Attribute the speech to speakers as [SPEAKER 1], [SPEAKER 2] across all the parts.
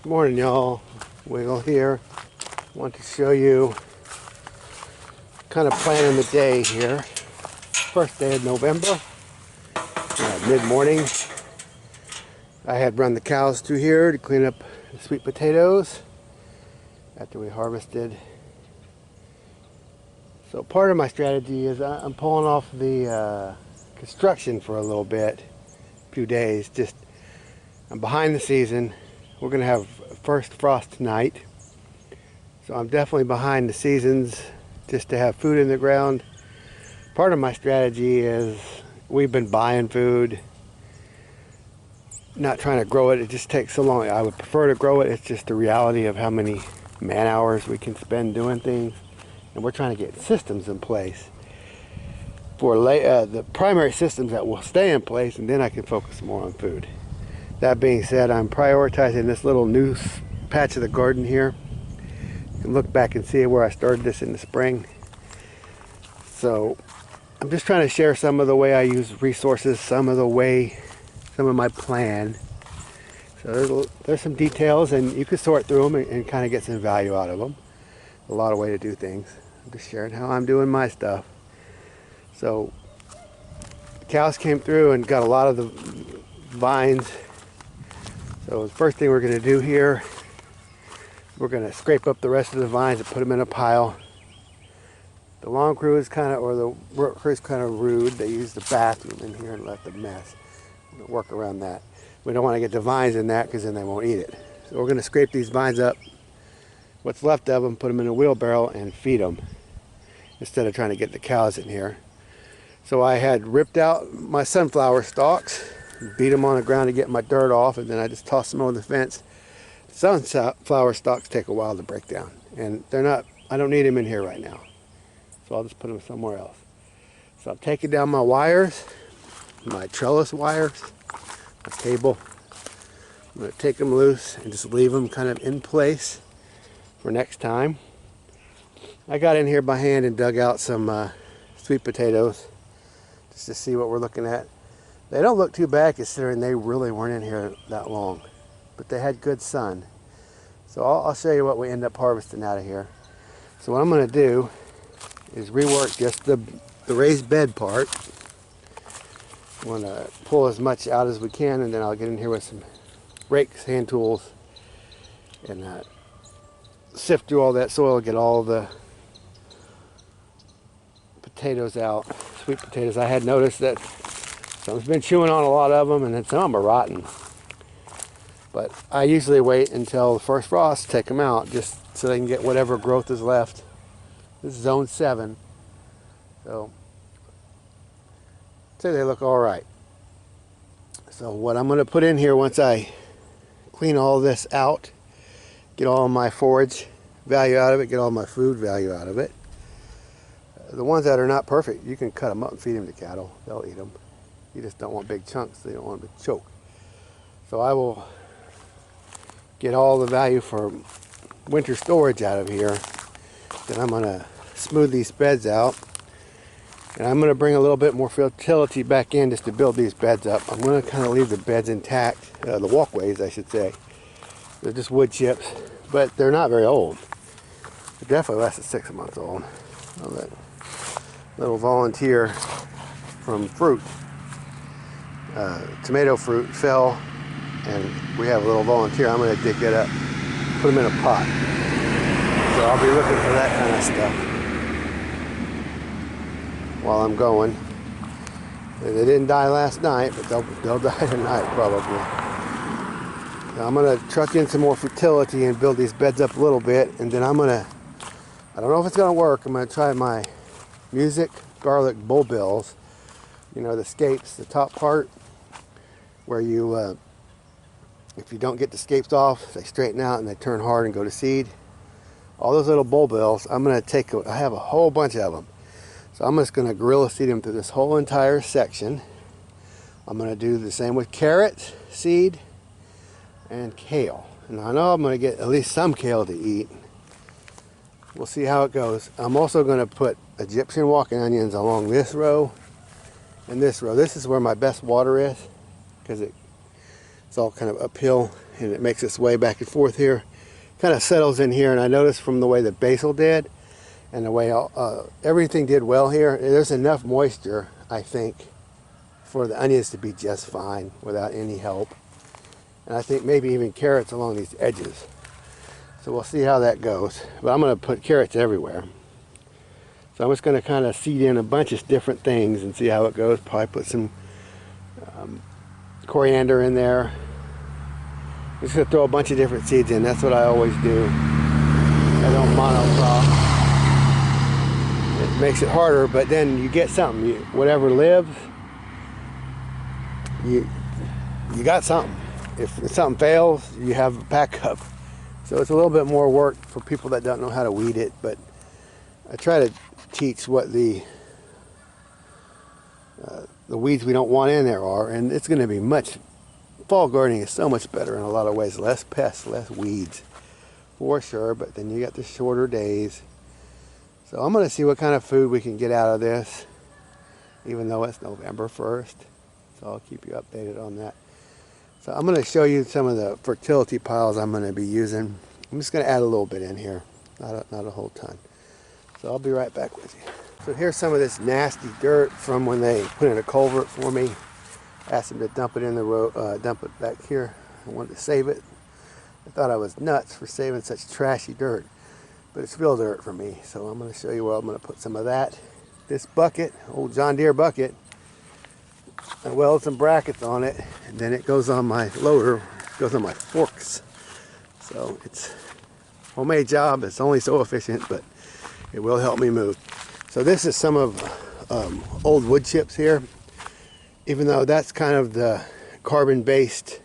[SPEAKER 1] Good morning, y'all. Wiggle here. Want to show you kind of planning the day here. First day of November, mid-morning. I had run the cows through here to clean up the sweet potatoes after we harvested. So part of my strategy is I'm pulling off the construction for a little bit, a few days. Just I'm behind the season. We're going to have first frost tonight. So I'm definitely behind the seasons just to have food in the ground. Part of my strategy is we've been buying food, not trying to grow it. It just takes so long. I would prefer to grow it. It's just the reality of how many man hours we can spend doing things. And we're trying to get systems in place for the primary systems that will stay in place, and then I can focus more on food. That being said, I'm prioritizing this little new patch of the garden here. You can look back and see where I started this in the spring. So I'm just trying to share some of the way I use resources, some of my plan. So there's some details, and you can sort through them and kind of get some value out of them. A lot of way to do things. I'm just sharing how I'm doing my stuff. So the cows came through and got a lot of the vines. So the first thing we're going to do here, we're going to scrape up the rest of the vines and put them in a pile. The lawn crew is or the work crew is kind of rude. They use the bathroom in here and left a mess. We'll work around that. We don't want to get the vines in that because then they won't eat it. So we're going to scrape these vines up, what's left of them, put them in a wheelbarrow and feed them instead of trying to get the cows in here. So I had ripped out my sunflower stalks, beat them on the ground to get my dirt off, and then I just tossed them over the fence. Sunflower stalks take a while to break down, and I don't need them in here right now. So I'll just put them somewhere else. So I'm taking down my wires, my trellis wires, my cable. I'm going to take them loose and just leave them kind of in place for next time. I got in here by hand and dug out some sweet potatoes just to see what we're looking at. They don't look too bad considering they really weren't in here that long, but they had good sun. So I'll show you what we end up harvesting out of here. So what I'm going to do is rework just the raised bed part. I want to pull as much out as we can, and then I'll get in here with some rakes, hand tools, and sift through all that soil, get all the potatoes out, sweet potatoes. I had noticed that some's been chewing on a lot of them, and then some of them are rotten. But I usually wait until the first frost to take them out, just so they can get whatever growth is left. This is zone 7, so I'd say they look all right. So what I'm going to put in here once I clean all this out, get all my forage value out of it, get all my food value out of it. The ones that are not perfect, you can cut them up and feed them to cattle. They'll eat them. You just don't want big chunks. They don't want them to choke. So I will get all the value for winter storage out of here. Then I'm going to smooth these beds out. And I'm going to bring a little bit more fertility back in just to build these beds up. I'm going to kind of leave the beds intact, the walkways I should say. They're just wood chips, but they're not very old. They're definitely less than 6 months old. Oh, that little volunteer from fruit, tomato fruit, fell, and we have a little volunteer. I'm going to dig it up, put them in a pot. So I'll be looking for that kind of stuff while I'm going. They didn't die last night, but they'll die tonight probably. Now I'm going to truck in some more fertility and build these beds up a little bit, and then I don't know if it's going to work. I'm going to try my music garlic bulbils. You know, the scapes, the top part where you if you don't get the scapes off, they straighten out and they turn hard and go to seed. All those little bulbils, I'm going to I have a whole bunch of them. So I'm just going to Guerilla seed them through this whole entire section. I'm going to do the same with carrot seed and kale. And I know I'm going to get at least some kale to eat. We'll see how it goes. I'm also going to put Egyptian walking onions along this row and this row. This is where my best water is because it's all kind of uphill and it makes its way back and forth here. Kind of settles in here, and I noticed from the way the basil did and the way everything did well here, there's enough moisture, I think, for the onions to be just fine without any help. And I think maybe even carrots along these edges. So we'll see how that goes. But I'm going to put carrots everywhere. So I'm just going to kind of seed in a bunch of different things and see how it goes. Probably put some coriander in there. I'm just going to throw a bunch of different seeds in. That's what I always do. I don't monocrop. It makes it harder, but then you get something. Whatever lives, you got something. If something fails, you have a backup. So it's a little bit more work for people that don't know how to weed it, but I try to teach what the weeds we don't want in there are, and it's going to be much. Fall gardening is so much better in a lot of ways. Less pests, less weeds, for sure. But then you got the shorter days. So I'm going to see what kind of food we can get out of this, even though it's November 1st. So I'll keep you updated on that. So I'm going to show you some of the fertility piles I'm going to be using. I'm just going to add a little bit in here, not a whole ton. So I'll be right back with you. So here's some of this nasty dirt from when they put in a culvert for me. Asked them to dump it in the road, dump it back here. I wanted to save it. I thought I was nuts for saving such trashy dirt, but it's real dirt for me. So I'm going to show you where I'm going to put some of that. This bucket, old John Deere bucket, I weld some brackets on it, and then it goes on my loader, goes on my forks. So it's a homemade job. It's only so efficient, but it will help me move. So this is some of old wood chips here. Even though that's kind of the carbon-based,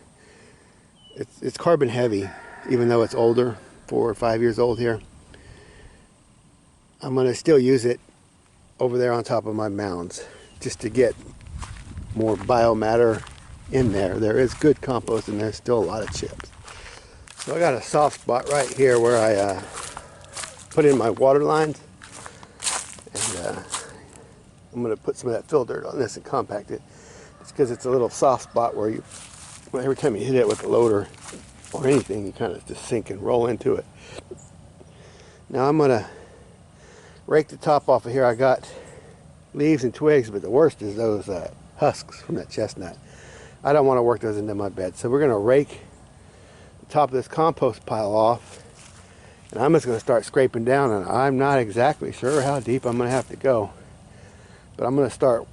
[SPEAKER 1] it's carbon heavy, even though it's older, 4 or 5 years old here. I'm going to still use it over there on top of my mounds, just to get more biomatter in there. There is good compost, and there's still a lot of chips. So I got a soft spot right here where I put in my water lines, and I'm going to put some of that fill dirt on this and compact it. It's because it's a little soft spot where every time you hit it with the loader or anything, you kind of just sink and roll into it. Now I'm going to rake the top off of here. I got leaves and twigs, but the worst is those husks from that chestnut. I don't want to work those into my bed. So we're going to rake the top of this compost pile off, and I'm just going to start scraping down, and I'm not exactly sure how deep I'm going to have to go, but I'm going to start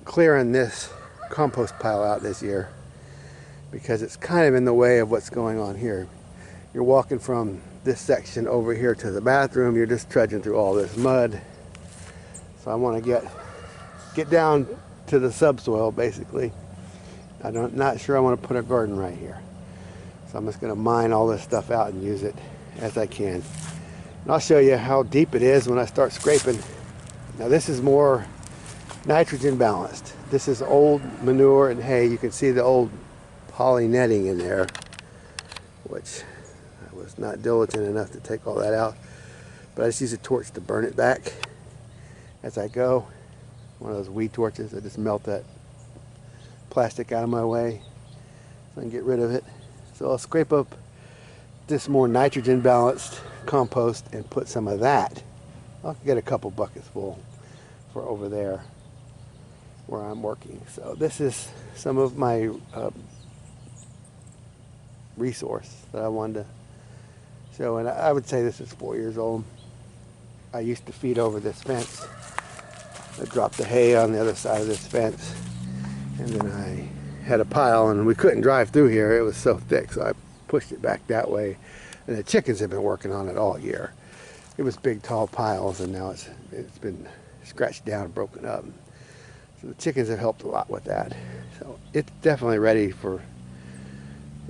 [SPEAKER 1] clearing this compost pile out this year because it's kind of in the way of what's going on here. You're walking from this section over here to the bathroom, you're just trudging through all this mud. So I want to get down to the subsoil basically. I'm not sure I want to put a garden right here. So I'm just going to mine all this stuff out and use it as I can. And I'll show you how deep it is when I start scraping. Now this is more nitrogen balanced. This is old manure and hay. You can see the old poly netting in there, which I was not diligent enough to take all that out. But I just use a torch to burn it back as I go. One of those weed torches. I just melt that plastic out of my way so I can get rid of it. So I'll scrape up this more nitrogen balanced compost and put some of that. I'll get a couple buckets full for over there where I'm working. So this is some of my resource that I wanted to show, and I would say this is 4 years old. I used to feed over this fence. I dropped the hay on the other side of this fence, and then I had a pile, and we couldn't drive through here. It was so thick, so I pushed it back that way, and the chickens have been working on it all year. It was big tall piles, and now it's been scratched down and broken up. So the chickens have helped a lot with that. So it's definitely ready for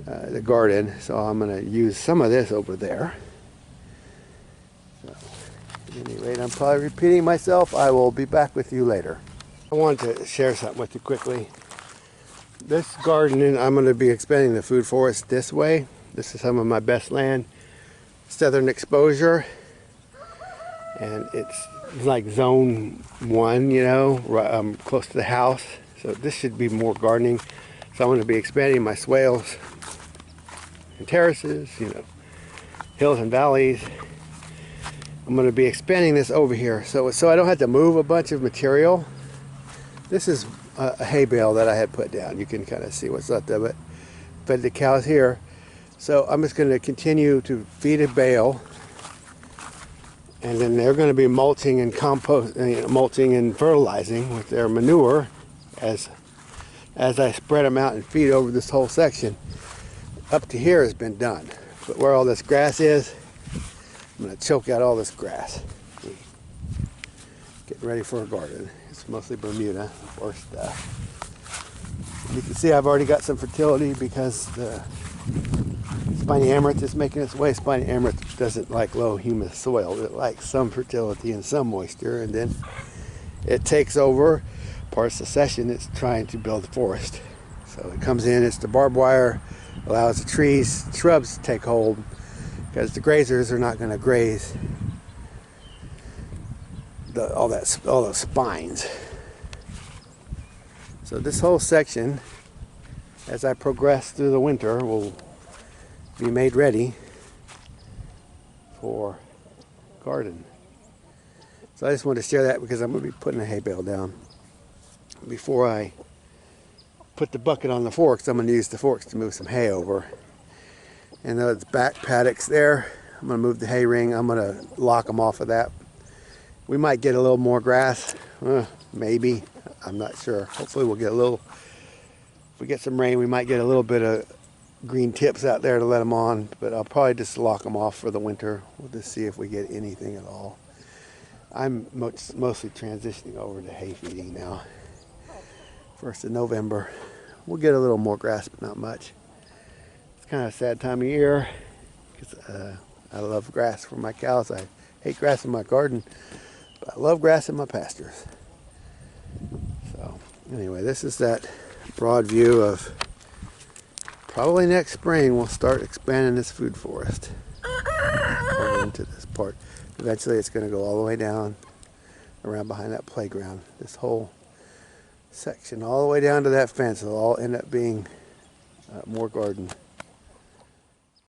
[SPEAKER 1] the garden. So I'm going to use some of this over there. So at any rate, I'm probably repeating myself. I will be back with you later. I wanted to share something with you quickly. This garden, I'm going to be expanding the food forest this way. This is some of my best land. Southern exposure. And it's like zone 1, you know, close to the house. So this should be more gardening. So I'm going to be expanding my swales and terraces, you know, hills and valleys. I'm going to be expanding this over here so I don't have to move a bunch of material. This is a hay bale that I had put down. You can kind of see what's left of it. Fed the cows here. So I'm just going to continue to feed a bale, and then they're going to be mulching and compost, mulching and fertilizing with their manure as I spread them out and feed over this whole section. Up to here has been done, but where all this grass is, I'm going to choke out all this grass. Getting ready for a garden. It's mostly Bermuda or stuff. You can see I've already got some fertility because the spiny amaranth is making its way. Spiny amaranth doesn't like low humus soil. It likes some fertility and some moisture, and then it takes over. Part of succession, it's trying to build a forest. So it comes in, it's the barbed wire, allows the trees, shrubs to take hold, because the grazers are not going to graze all those spines. So this whole section, as I progress through the winter, will be made ready for garden. So I just wanted to share that because I'm going to be putting a hay bale down. Before I put the bucket on the forks, I'm going to use the forks to move some hay over. And those back paddocks there, I'm going to move the hay ring. I'm going to lock them off of that. We might get a little more grass, maybe. I'm not sure. Hopefully we'll get a little, if we get some rain, we might get a little bit of green tips out there to let them on, but I'll probably just lock them off for the winter. We'll just see if we get anything at all. I'm mostly transitioning over to hay feeding now. 1st of November. We'll get a little more grass, but not much. It's kind of a sad time of year because I love grass for my cows. I hate grass in my garden, but I love grass in my pastures. So anyway, this is that broad view of probably next spring we'll start expanding this food forest into this part. Eventually it's going to go all the way down around behind that playground. This whole section all the way down to that fence will all end up being more garden.